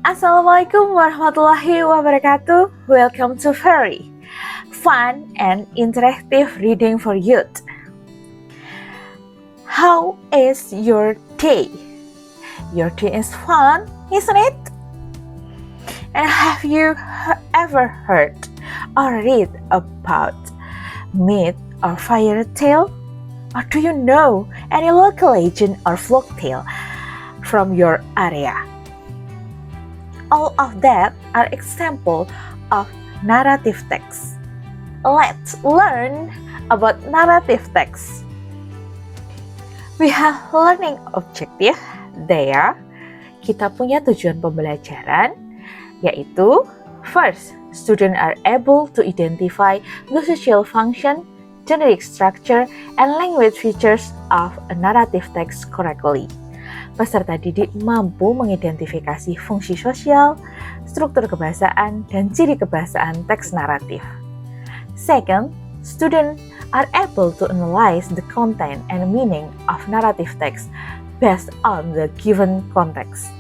Assalamualaikum warahmatullahi wabarakatuh. Welcome to Fairy, fun and interactive reading for youth. How is your day? Your day is fun, isn't it? And have you ever heard or read about myth or fairy tale? Or do you know any local legend or folk tale from your area? All of that are examples of narrative text. Let's learn about narrative text. We have learning objective there. Kita punya tujuan pembelajaran, yaitu first, students are able to identify the social function, generic structure, and language features of a narrative text correctly. Peserta didik mampu mengidentifikasi fungsi sosial, struktur kebahasaan, dan ciri kebahasaan teks naratif. Second, students are able to analyze the content and meaning of narrative text based on the given context.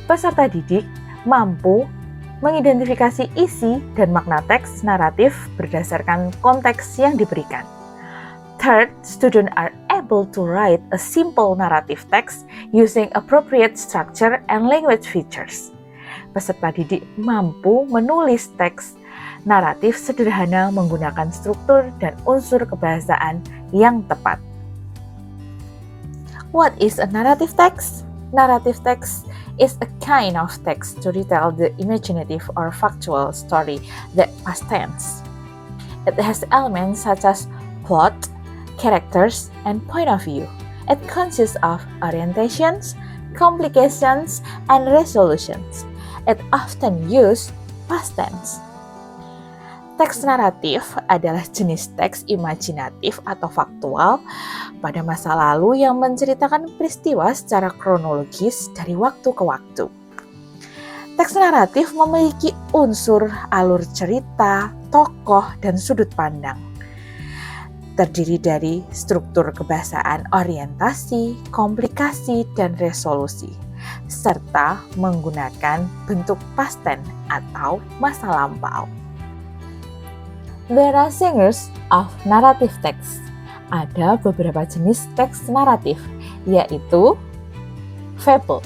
Peserta didik mampu mengidentifikasi isi dan makna teks naratif berdasarkan konteks yang diberikan. Third, students are able to write a simple narrative text using appropriate structure and language features. Peserta didik mampu menulis teks naratif sederhana menggunakan struktur dan unsur kebahasaan yang tepat. What is a narrative text? Narrative text is a kind of text to retell the imaginative or factual story that past tense. It has elements such as plot, characters, and point of view. It consists of orientations, complications, and resolutions. It often uses past tense. Teks naratif adalah jenis teks imajinatif atau faktual pada masa lalu yang menceritakan peristiwa secara kronologis dari waktu ke waktu. Teks naratif memiliki unsur alur cerita, tokoh, dan sudut pandang. Terdiri dari struktur kebahasaan orientasi, komplikasi, dan resolusi, serta menggunakan bentuk past tense atau masa lampau. There are singers of narrative text. Ada beberapa jenis teks naratif, yaitu fable,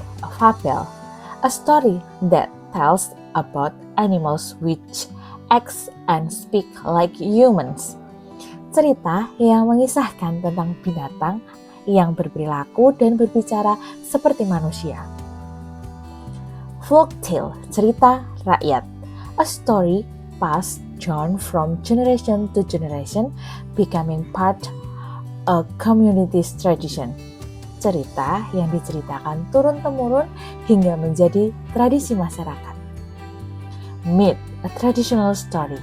a story that tells about animals which act and speak like humans. Cerita yang mengisahkan tentang binatang yang berperilaku dan berbicara seperti manusia. Folktale, cerita rakyat, a story passed down from generation to generation, becoming part a community's tradition. Cerita yang diceritakan turun-temurun hingga menjadi tradisi masyarakat. Myth, a traditional story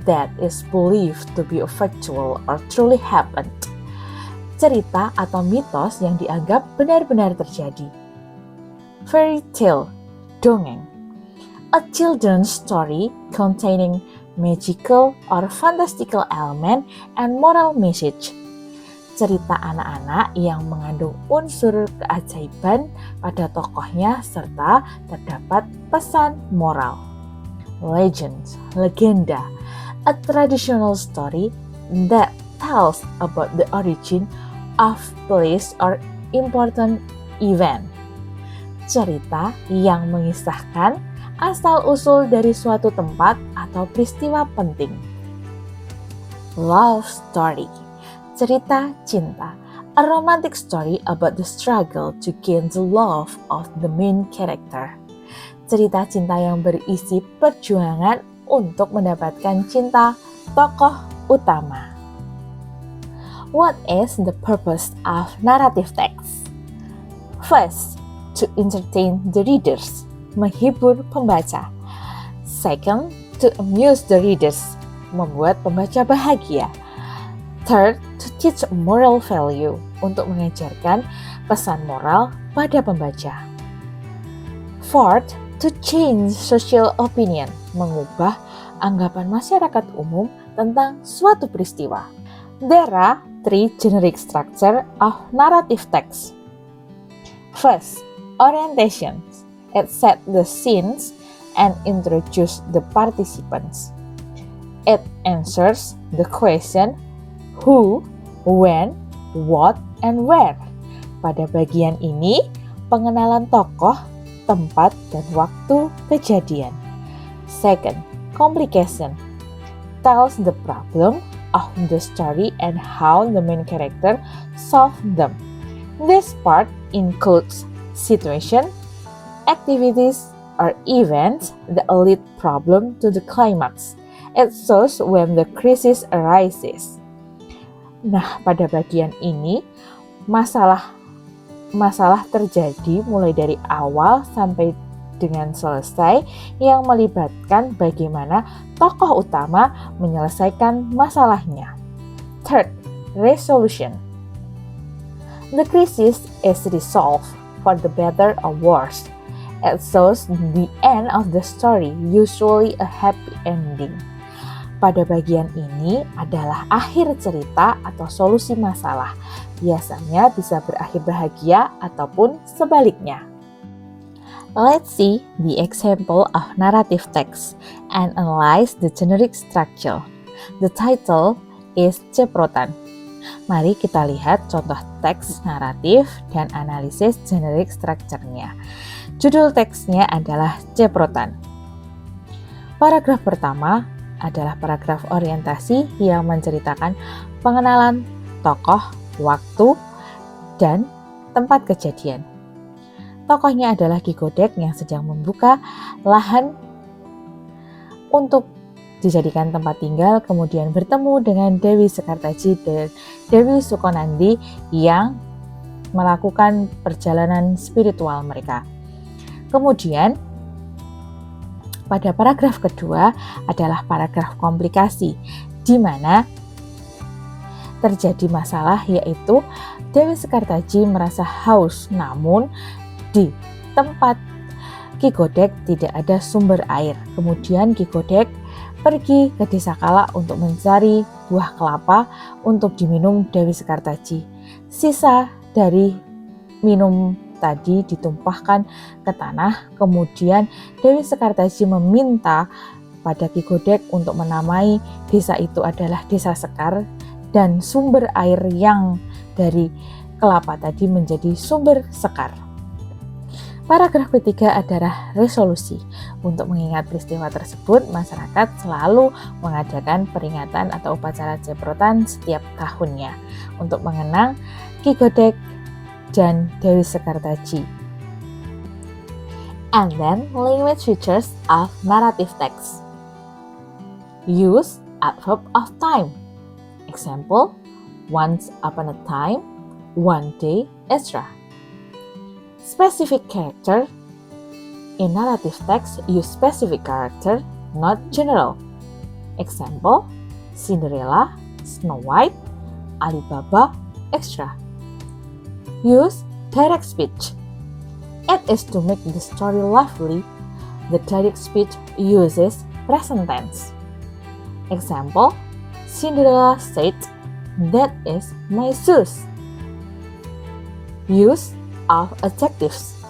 that is believed to be factual or truly happened. Cerita atau mitos yang dianggap benar-benar terjadi. Fairy tale, dongeng, a children's story containing magical or fantastical element and moral message. Cerita anak-anak yang mengandung unsur keajaiban pada tokohnya serta terdapat pesan moral. Legends, legenda, a traditional story that tells about the origin of place or important event. Cerita yang mengisahkan asal-usul dari suatu tempat atau peristiwa penting. Love story, cerita cinta, a romantic story about the struggle to gain the love of the main character. Cerita cinta yang berisi perjuangan untuk mendapatkan cinta tokoh utama. What is the purpose of narrative text? First, to entertain the readers, menghibur pembaca. Second, to amuse the readers, membuat pembaca bahagia. Third, to teach moral value, untuk mengajarkan pesan moral pada pembaca. Fourth, to change social opinion, mengubah anggapan masyarakat umum tentang suatu peristiwa. There are three generic structure of narrative text. First, orientation. It set the scenes and introduces the participants. It answers the question who, when, what, and where. Pada bagian ini, pengenalan tokoh, tempat, dan waktu kejadian. Second, complication. Tells the problem of the story and how the main character solved them. This part includes situation, activities, or events that lead problem to the climax. It shows when the crisis arises. Nah, pada bagian ini, masalah terjadi mulai dari awal sampai dengan selesai yang melibatkan bagaimana tokoh utama menyelesaikan masalahnya. Third, resolution. The crisis is resolved for the better or worse. It shows the end of the story, usually a happy ending. Pada bagian ini adalah akhir cerita atau solusi masalah. Biasanya bisa berakhir bahagia ataupun sebaliknya. Let's see the example of narrative text and analyze the generic structure. The title is Ceprotan. Mari kita lihat contoh teks naratif dan analisis generic structure-nya. Judul teksnya adalah Ceprotan. Paragraf pertama adalah paragraf orientasi yang menceritakan pengenalan tokoh, waktu, dan tempat kejadian. Tokohnya adalah Ki Godek yang sedang membuka lahan untuk dijadikan tempat tinggal, kemudian bertemu dengan Dewi Sekartaji dan Dewi Sukonandi yang melakukan perjalanan spiritual mereka. Kemudian pada paragraf kedua adalah paragraf komplikasi, di mana terjadi masalah yaitu Dewi Sekartaji merasa haus, namun di tempat Ki Godek tidak ada sumber air. Kemudian Ki Godek pergi ke Desa Kala untuk mencari buah kelapa untuk diminum Dewi Sekartaji. Sisa dari minum tadi ditumpahkan ke tanah, kemudian Dewi Sekartaji meminta pada Ki Godek untuk menamai desa itu adalah Desa Sekar dan sumber air yang dari kelapa tadi menjadi sumber sekar. Paragraf ketiga adalah resolusi. Untuk mengingat peristiwa tersebut, masyarakat selalu mengadakan peringatan atau upacara Ceprotan setiap tahunnya untuk mengenang Ki Godek dan Dewi Sekartaji. And then, language features of narrative text. Use adverb of time. Example, once upon a time, one day, etc. Specific character. In narrative text, use specific character, not general. Example, Cinderella, Snow White, Alibaba, etc. Use direct speech. It is to make the story lively. The direct speech uses present tense. Example, Cinderella said, "That is my shoes." Use of adjectives.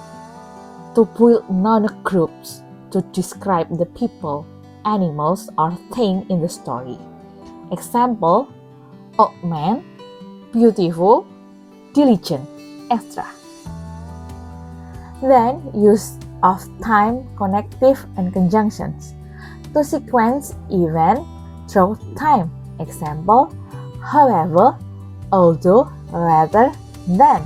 To build noun groups to describe the people, animals, or thing in the story. Example, old man, beautiful, diligent, etc. Then, use of time, connective, and conjunctions. To sequence event through time. Example, however, although, rather, than.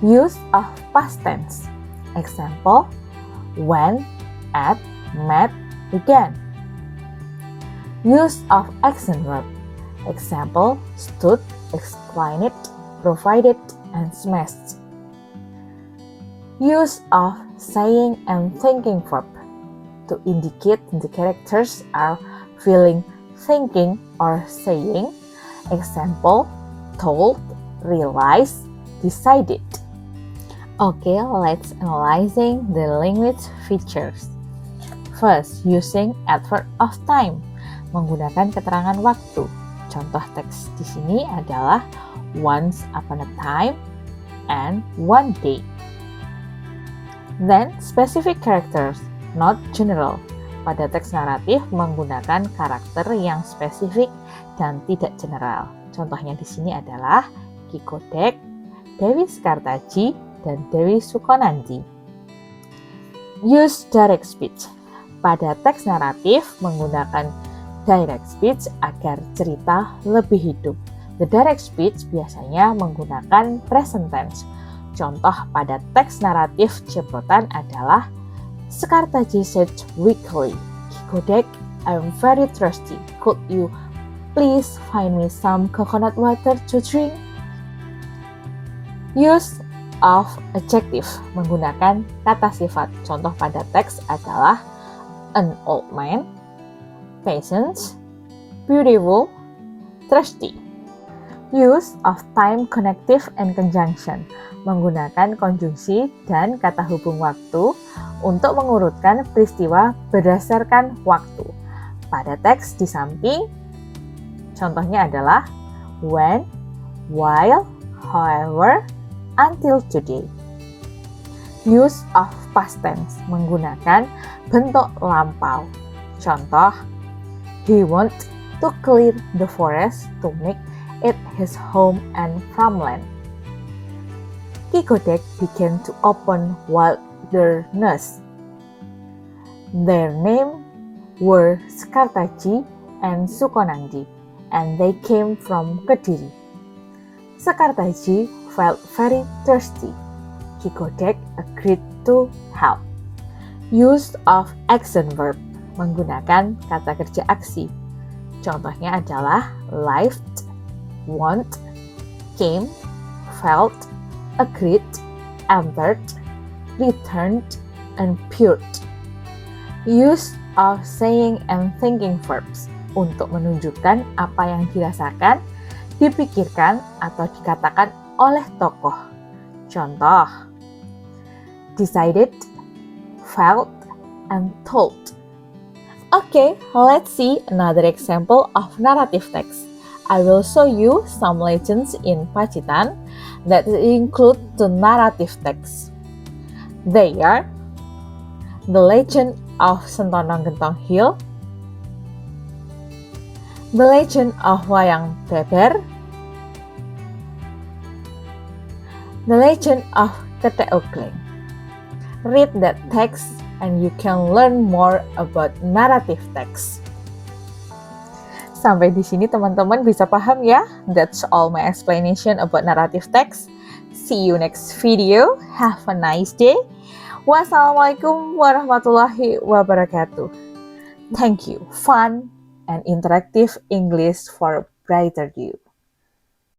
Use of past tense. Example, when, at, met, began. Use of action verb. Example, stood, explained, provided, and smashed. Use of saying and thinking verb to indicate the characters are feeling, thinking, or saying. Example, told, realized, decided. Okay, let's analyzing the language features. First, using adverb of time, menggunakan keterangan waktu. Contoh teks di sini adalah once upon a time and one day. Then, specific characters, not general. Pada teks naratif menggunakan karakter yang spesifik dan tidak general. Contohnya di sini adalah Ki Kodek, Dewi Sekartaji, dan Dewi Sukonanji. Use direct speech. Pada teks naratif menggunakan direct speech agar cerita lebih hidup. The direct speech biasanya menggunakan present tense. Contoh pada teks naratif Ciprotan adalah Sekartaji said weakly, Ki Kodek, I'm very thirsty. Could you please find me some coconut water to drink? Use of adjective menggunakan kata sifat. Contoh pada teks adalah an old man, patient, beautiful, thirsty. Use of time connective and conjunction menggunakan konjungsi dan kata hubung waktu untuk mengurutkan peristiwa berdasarkan waktu. Pada teks di samping, contohnya adalah when, while, however, until today. Use of past tense menggunakan bentuk lampau. Contoh, he went to clear the forest to make it his home and farmland. Ki Kodek began to open wilderness. Their name were Sekartaji and Sukonanji, and they came from Kediri. Sekartaji felt very thirsty. Ki Kodek agreed to help. Use of action verb menggunakan kata kerja aksi. Contohnya adalah lived, want, came, felt, agreed, entered, returned, and poured. Use of saying and thinking verbs untuk menunjukkan apa yang dirasakan, dipikirkan, atau dikatakan oleh tokoh. Contoh, decided, felt, and told. Okay, let's see another example of narrative text. I will show you some legends in Pacitan that include the narrative text. They are the legend of Sentonong Gentong Hill, the legend of Wayang Beber, the legend of Ketek Ogleng. Read that text and you can learn more about narrative text. Sampai di sini teman-teman bisa paham ya? That's all my explanation about narrative text. See you next video. Have a nice day. Wassalamualaikum warahmatullahi wabarakatuh. Thank you. Fun and interactive English for a brighter you.